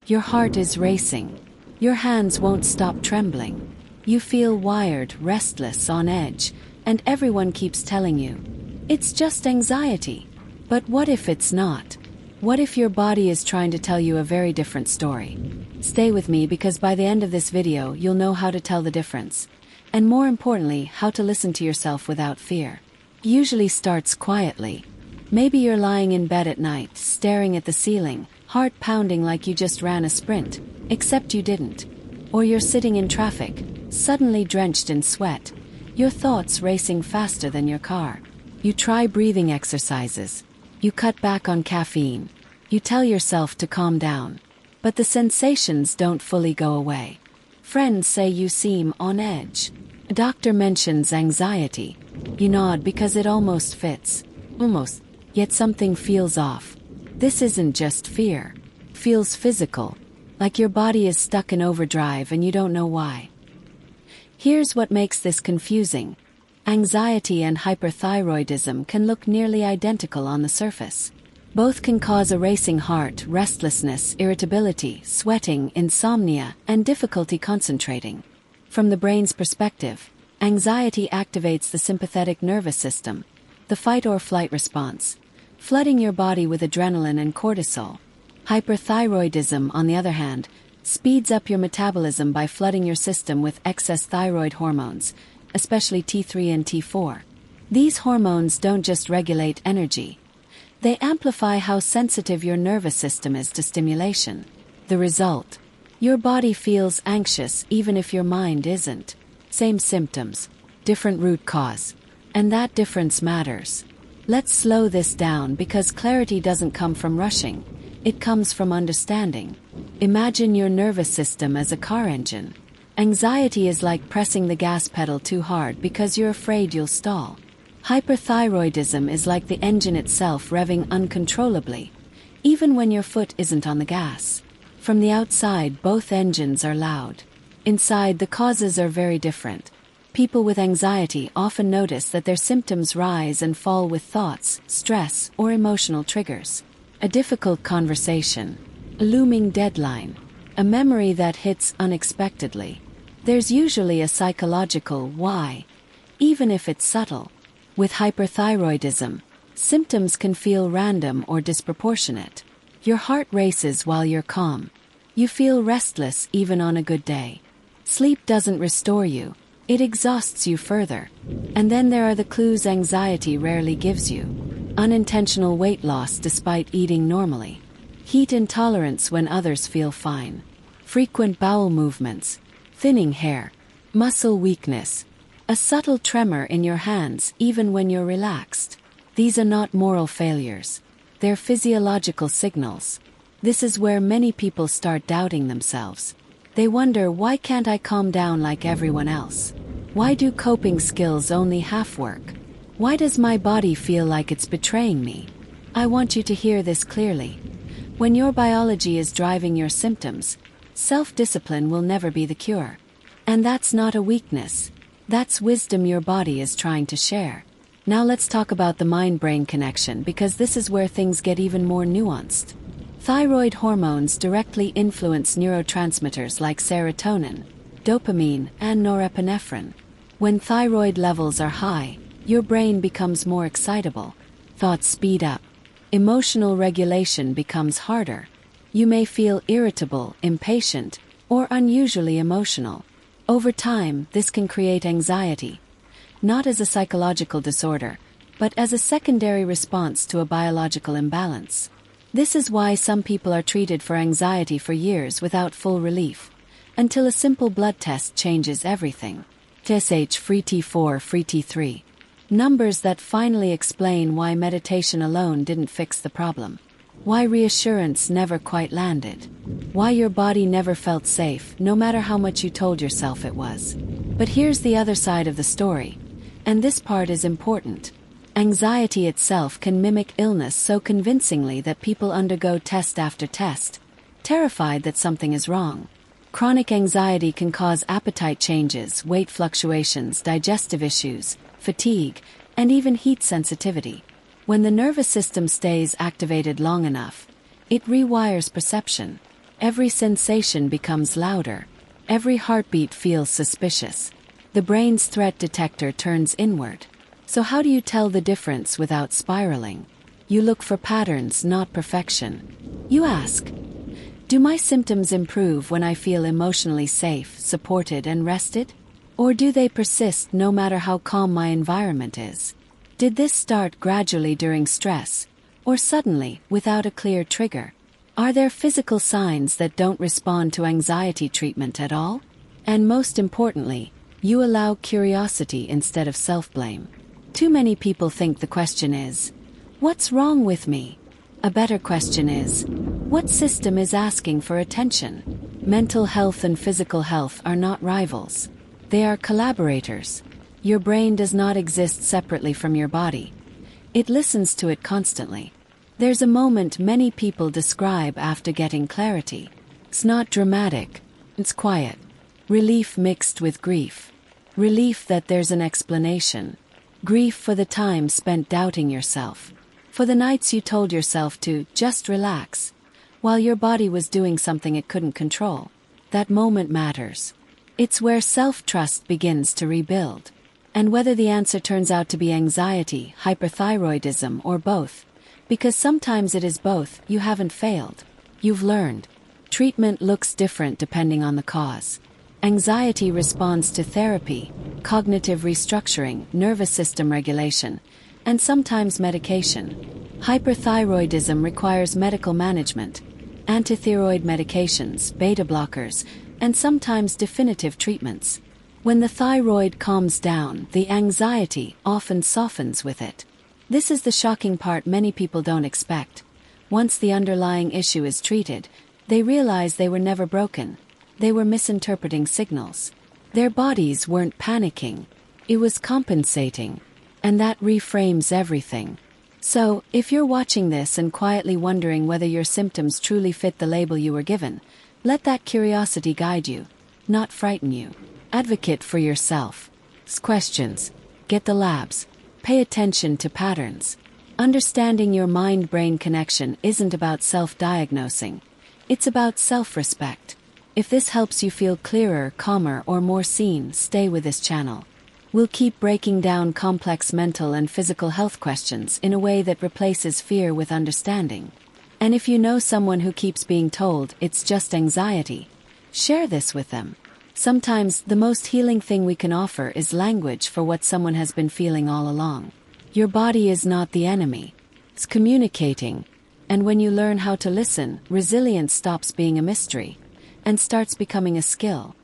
Your heart is racing. Your hands won't stop trembling. You feel wired, restless, on edge, and everyone keeps telling you, it's just anxiety. But what if it's not? What if your body is trying to tell you a very different story? Stay with me because by the end of this video you'll know how to tell the difference. And more importantly, how to listen to yourself without fear. Usually starts quietly. Maybe you're lying in bed at night, staring at the ceiling, heart pounding like you just ran a sprint, except you didn't. Or you're sitting in traffic, suddenly drenched in sweat, your thoughts racing faster than your car. You try breathing exercises. You cut back on caffeine. You tell yourself to calm down. But the sensations don't fully go away. Friends say you seem on edge. A doctor mentions anxiety. You nod because it almost fits. Almost. Yet something feels off. This isn't just fear. It feels physical. Like your body is stuck in overdrive and you don't know why. Here's what makes this confusing. Anxiety and hyperthyroidism can look nearly identical on the surface. Both can cause a racing heart, restlessness, irritability, sweating, insomnia, and difficulty concentrating. From the brain's perspective, anxiety activates the sympathetic nervous system, the fight-or-flight response, flooding your body with adrenaline and cortisol. Hyperthyroidism, on the other hand, speeds up your metabolism by flooding your system with excess thyroid hormones, especially T3 and T4. These hormones don't just regulate energy. They amplify how sensitive your nervous system is to stimulation. The result? Your body feels anxious even if your mind isn't. Same symptoms, different root cause. And that difference matters. Let's slow this down because clarity doesn't come from rushing. It comes from understanding. Imagine your nervous system as a car engine. Anxiety is like pressing the gas pedal too hard because you're afraid you'll stall. Hyperthyroidism is like the engine itself revving uncontrollably, even when your foot isn't on the gas. From the outside, both engines are loud. Inside, the causes are very different. People with anxiety often notice that their symptoms rise and fall with thoughts, stress, or emotional triggers. A difficult conversation, a looming deadline, a memory that hits unexpectedly. There's usually a psychological why, even if it's subtle. With hyperthyroidism, symptoms can feel random or disproportionate. Your heart races while you're calm. You feel restless even on a good day. Sleep doesn't restore you, it exhausts you further. And then there are the clues anxiety rarely gives you. Unintentional weight loss despite eating normally. Heat intolerance when others feel fine. Frequent bowel movements. Thinning hair. Muscle weakness. A subtle tremor in your hands even when you're relaxed. These are not moral failures. They're physiological signals. This is where many people start doubting themselves. They wonder, why can't I calm down like everyone else? Why do coping skills only half work? Why does my body feel like it's betraying me? I want you to hear this clearly. When your biology is driving your symptoms, self-discipline will never be the cure. And that's not a weakness. That's wisdom your body is trying to share. Now let's talk about the mind-brain connection because this is where things get even more nuanced. Thyroid hormones directly influence neurotransmitters like serotonin, dopamine, and norepinephrine. When thyroid levels are high, your brain becomes more excitable. Thoughts speed up. Emotional regulation becomes harder. You may feel irritable, impatient, or unusually emotional. Over time, this can create anxiety, not as a psychological disorder, but as a secondary response to a biological imbalance. This is why some people are treated for anxiety for years without full relief, until a simple blood test changes everything. TSH, free T4, free T3. Numbers that finally explain why meditation alone didn't fix the problem. Why reassurance never quite landed. Why your body never felt safe, no matter how much you told yourself it was. But here's the other side of the story. And this part is important. Anxiety itself can mimic illness so convincingly that people undergo test after test, terrified that something is wrong. Chronic anxiety can cause appetite changes, weight fluctuations, digestive issues, fatigue, and even heat sensitivity. When the nervous system stays activated long enough, it rewires perception. Every sensation becomes louder. Every heartbeat feels suspicious. The brain's threat detector turns inward. So how do you tell the difference without spiraling? You look for patterns, not perfection. You ask, do my symptoms improve when I feel emotionally safe, supported, and rested? Or do they persist no matter how calm my environment is? Did this start gradually during stress, or suddenly, without a clear trigger? Are there physical signs that don't respond to anxiety treatment at all? And most importantly, you allow curiosity instead of self-blame. Too many people think the question is, what's wrong with me? A better question is, what system is asking for attention? Mental health and physical health are not rivals. They are collaborators. Your brain does not exist separately from your body. It listens to it constantly. There's a moment many people describe after getting clarity. It's not dramatic. It's quiet. Relief mixed with grief. Relief that there's an explanation. Grief for the time spent doubting yourself. For the nights you told yourself to just relax, while your body was doing something it couldn't control. That moment matters. It's where self-trust begins to rebuild. And whether the answer turns out to be anxiety, hyperthyroidism, or both, because sometimes it is both, you haven't failed. You've learned. Treatment looks different depending on the cause. Anxiety responds to therapy, cognitive restructuring, nervous system regulation, and sometimes medication. Hyperthyroidism requires medical management, antithyroid medications, beta blockers, and sometimes definitive treatments. When the thyroid calms down, the anxiety often softens with it. This is the shocking part many people don't expect. Once the underlying issue is treated, they realize they were never broken. They were misinterpreting signals. Their bodies weren't panicking. It was compensating. And that reframes everything. So, if you're watching this and quietly wondering whether your symptoms truly fit the label you were given, let that curiosity guide you, not frighten you. Advocate for yourself. Ask questions. Get the labs. Pay attention to patterns. Understanding your mind-brain connection isn't about self-diagnosing. It's about self-respect. If this helps you feel clearer, calmer, or more seen, stay with this channel. We'll keep breaking down complex mental and physical health questions in a way that replaces fear with understanding. And if you know someone who keeps being told it's just anxiety, share this with them. Sometimes the most healing thing we can offer is language for what someone has been feeling all along. Your body is not the enemy. It's communicating. And when you learn how to listen, resilience stops being a mystery and starts becoming a skill.